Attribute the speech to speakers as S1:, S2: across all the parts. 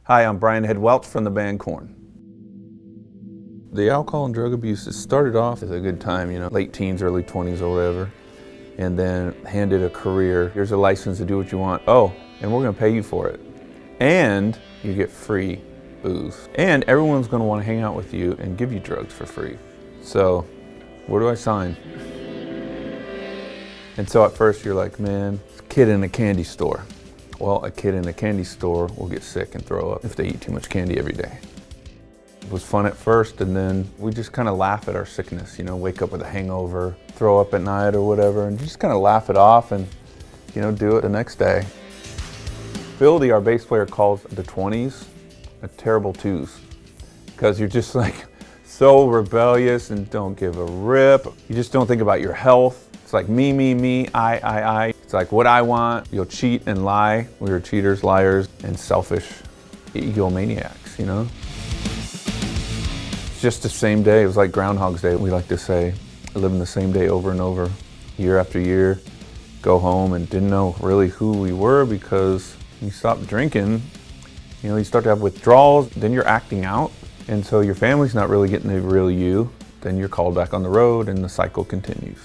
S1: Hi, I'm Jennea Welch from the band Korn. The alcohol and drug abuse, it started off as a good time, late teens, early 20s or whatever, and then handed a career. Here's a license to do what you want. Oh, and we're gonna pay you for it. And you get free booze. And everyone's gonna wanna hang out with you and give you drugs for free. So, where do I sign? And so at first you're like, man, it's a kid in a candy store. Well, a kid in a candy store will get sick and throw up if they eat too much candy every day. It was fun at first, and then we just kind of laugh at our sickness, wake up with a hangover, throw up at night or whatever, and just kind of laugh it off and, do it the next day. Philly, our bass player, calls the 20s a terrible twos, because you're just like so rebellious and don't give a rip. You just don't think about your health. It's like me, I. It's like what I want. You'll cheat and lie. We were cheaters, liars, and selfish egomaniacs, It's just the same day. It was like Groundhog's Day, we like to say. Living the same day over and over, year after year. Go home and didn't know really who we were, because you stop drinking, you start to have withdrawals, then you're acting out. And so your family's not really getting the real you. Then you're called back on the road and the cycle continues.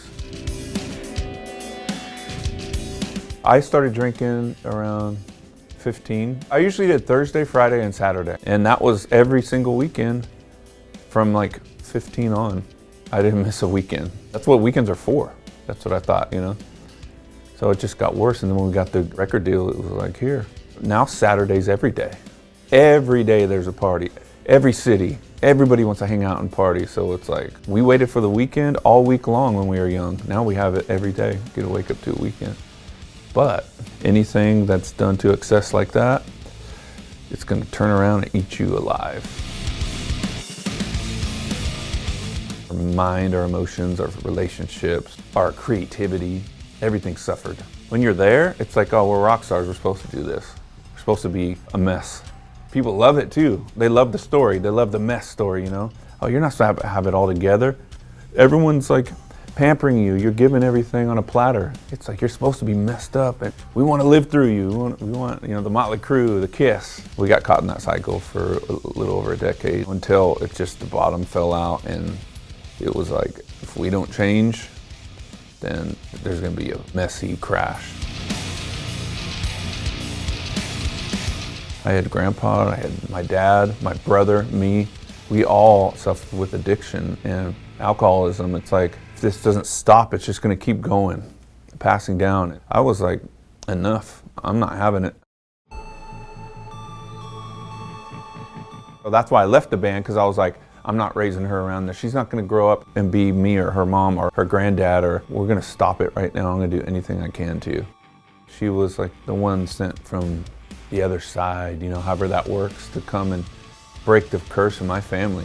S1: I started drinking around 15. I usually did Thursday, Friday, and Saturday. And that was every single weekend from like 15 on. I didn't miss a weekend. That's what weekends are for. That's what I thought, So it just got worse. And then when we got the record deal, it was like, here. Now Saturday's every day. Every day there's a party. Every city. Everybody wants to hang out and party. So it's like, we waited for the weekend all week long when we were young. Now we have it every day. Get to wake up to a weekend. But anything that's done to excess like that, it's going to turn around and eat you alive. Our mind, our emotions, our relationships, our creativity, everything suffered. When you're there, it's like, oh, we're rock stars, we're supposed to do this. We're supposed to be a mess. People love it too. They love the story. They love the mess story, Oh, you're not supposed to have it all together. Everyone's like pampering you. You're given everything on a platter. It's like you're supposed to be messed up, and we want to live through you. We want the Motley Crue, the Kiss. We got caught in that cycle for a little over a decade, until it just, the bottom fell out, and it was like, if we don't change, then there's going to be a messy crash. I had grandpa, I had my dad, my brother, me. We all suffered with addiction and alcoholism. It's like, if this doesn't stop, it's just gonna keep going, passing down. I was like, enough, I'm not having it. So that's why I left the band, because I was like, I'm not raising her around there. She's not gonna grow up and be me or her mom or her granddad, or we're gonna stop it right now. I'm gonna do anything I can to. She was like the one sent from the other side, however that works, to come and break the curse in my family.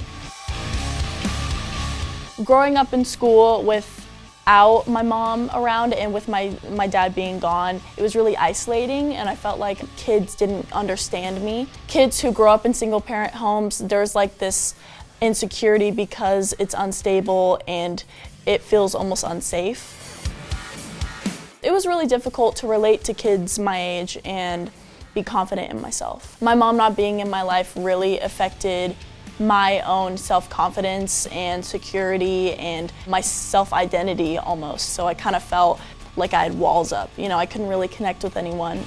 S2: Growing up in school without my mom around and with my dad being gone, it was really isolating, and I felt like kids didn't understand me. Kids who grow up in single parent homes, there's like this insecurity because it's unstable and it feels almost unsafe. It was really difficult to relate to kids my age and be confident in myself. My mom not being in my life really affected my own self-confidence and security and my self-identity almost. So I kind of felt like I had walls up. I couldn't really connect with anyone.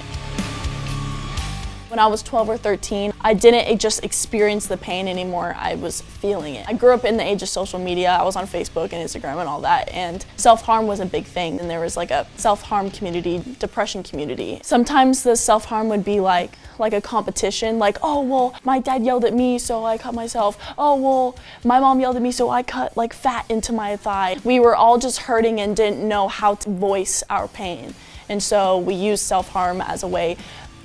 S2: When I was 12 or 13, I didn't just experience the pain anymore, I was feeling it. I grew up in the age of social media. I was on Facebook and Instagram and all that, and self-harm was a big thing. And there was like a self-harm community, depression community. Sometimes the self-harm would be like a competition, like, oh, well, my dad yelled at me, so I cut myself. Oh, well, my mom yelled at me, so I cut like fat into my thigh. We were all just hurting and didn't know how to voice our pain. And so we used self-harm as a way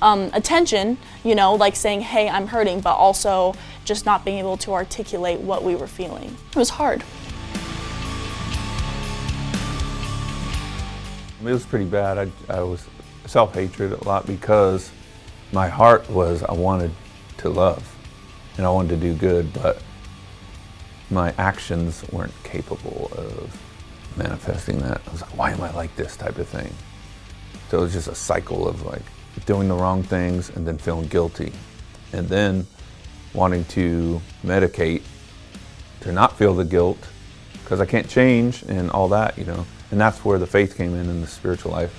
S2: attention, like saying, hey, I'm hurting, but also just not being able to articulate what we were feeling. It was hard.
S1: It was pretty bad. I was self-hatred a lot, because my heart was, I wanted to love and I wanted to do good, but my actions weren't capable of manifesting that. I was like, why am I like this type of thing? So it was just a cycle of like doing the wrong things and then feeling guilty and then wanting to medicate to not feel the guilt because I can't change and all that, you know. And that's where the faith came in the spiritual life.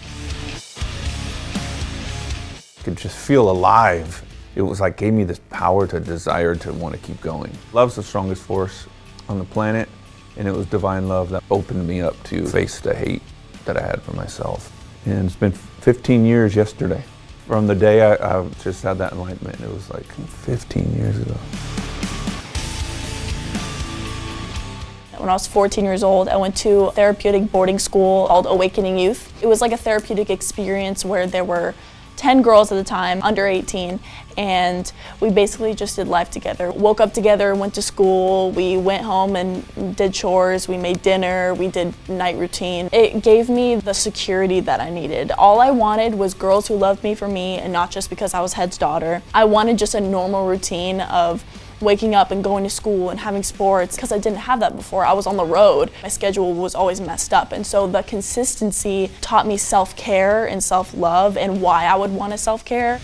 S1: I could just feel alive. It was like gave me this power to desire to want to keep going. Love's the strongest force on the planet, and it was divine love that opened me up to face the hate that I had for myself. And it's been 15 years yesterday. From the day I just had that enlightenment, it was like 15 years ago.
S2: When I was 14 years old, I went to a therapeutic boarding school called Awakening Youth. It was like a therapeutic experience where there were 10 girls at the time, under 18, and we basically just did life together. Woke up together, went to school, we went home and did chores, we made dinner, we did night routine. It gave me the security that I needed. All I wanted was girls who loved me for me and not just because I was head's daughter. I wanted just a normal routine of waking up and going to school and having sports because I didn't have that before. I was on the road. My schedule was always messed up, and so the consistency taught me self-care and self-love and why I would want to self-care.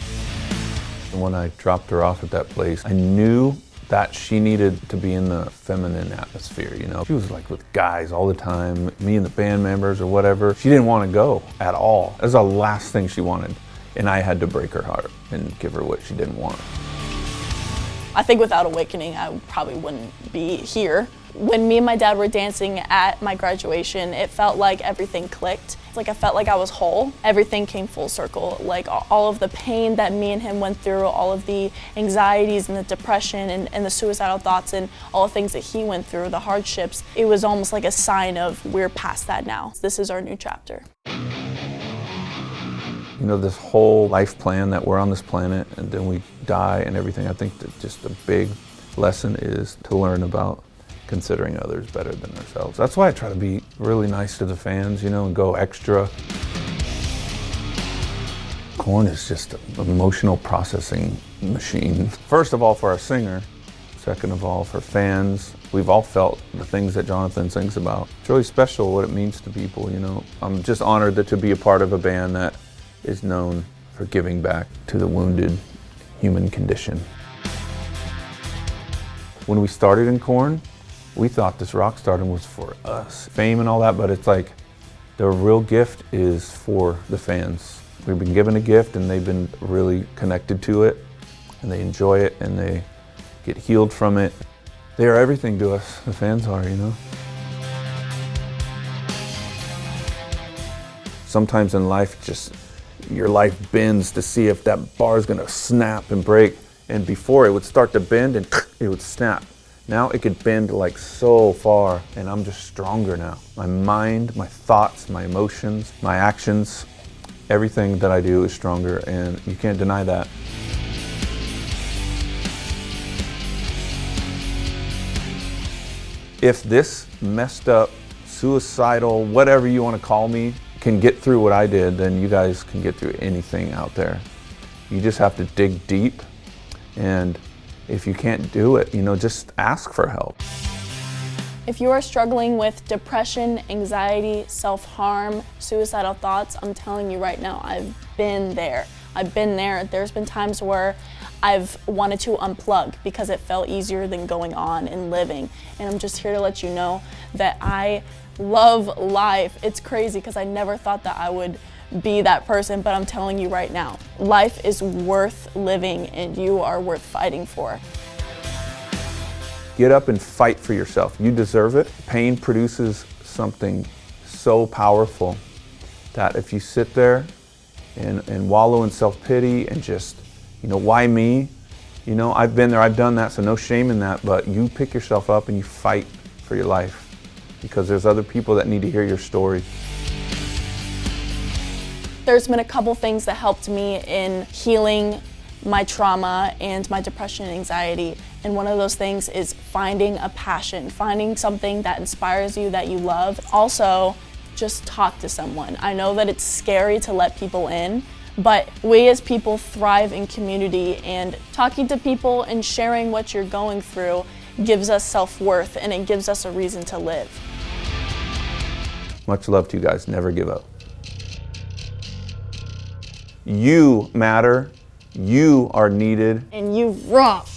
S1: When I dropped her off at that place, I knew that she needed to be in the feminine atmosphere, you know. She was like with guys all the time, me and the band members or whatever. She didn't want to go at all. That was the last thing she wanted, and I had to break her heart and give her what she didn't want.
S2: I think without Awakening, I probably wouldn't be here. When me and my dad were dancing at my graduation, it felt like everything clicked. It's like I felt like I was whole. Everything came full circle. Like all of the pain that me and him went through, all of the anxieties and the depression and the suicidal thoughts and all the things that he went through, the hardships, it was almost like a sign of we're past that now. This is our new chapter.
S1: You know, this whole life plan that we're on this planet and then we die and everything, I think that just the big lesson is to learn about considering others better than ourselves. That's why I try to be really nice to the fans, you know, and go extra. Korn is just an emotional processing machine. First of all, for our singer. Second of all, for fans. We've all felt the things that Jonathan sings about. It's really special what it means to people, you know. I'm just honored to be a part of a band that is known for giving back to the wounded human condition. When we started in Korn, we thought this rock stardom was for us. Fame and all that, but it's like the real gift is for the fans. We've been given a gift and they've been really connected to it and they enjoy it and they get healed from it. They are everything to us, the fans are, you know. Sometimes in life, just your life bends to see if that bar is gonna snap and break. And before it would start to bend and it would snap. Now it could bend like so far and I'm just stronger now. My mind, my thoughts, my emotions, my actions, everything that I do is stronger and you can't deny that. If this messed up, suicidal, whatever you want to call me, can get through what I did, then you guys can get through anything out there. You just have to dig deep, and if you can't do it, you know, just ask for help.
S2: If you are struggling with depression, anxiety, self-harm, suicidal thoughts, I'm telling you right now, I've been there. I've been there. There's been times where I've wanted to unplug because it felt easier than going on and living. And I'm just here to let you know that I love life. It's crazy because I never thought that I would be that person, but I'm telling you right now, life is worth living and you are worth fighting for.
S1: Get up and fight for yourself. You deserve it. Pain produces something so powerful that if you sit there and wallow in self-pity and just, you know, why me? You know, I've been there, I've done that, so no shame in that, but you pick yourself up and you fight for your life because there's other people that need to hear your story.
S2: There's been a couple things that helped me in healing my trauma and my depression and anxiety. And one of those things is finding a passion, finding something that inspires you, that you love. Also, just talk to someone. I know that it's scary to let people in, but we as people thrive in community, and talking to people and sharing what you're going through gives us self-worth and it gives us a reason to live.
S1: Much love to you guys. Never give up. You matter You are needed.
S2: And you rock.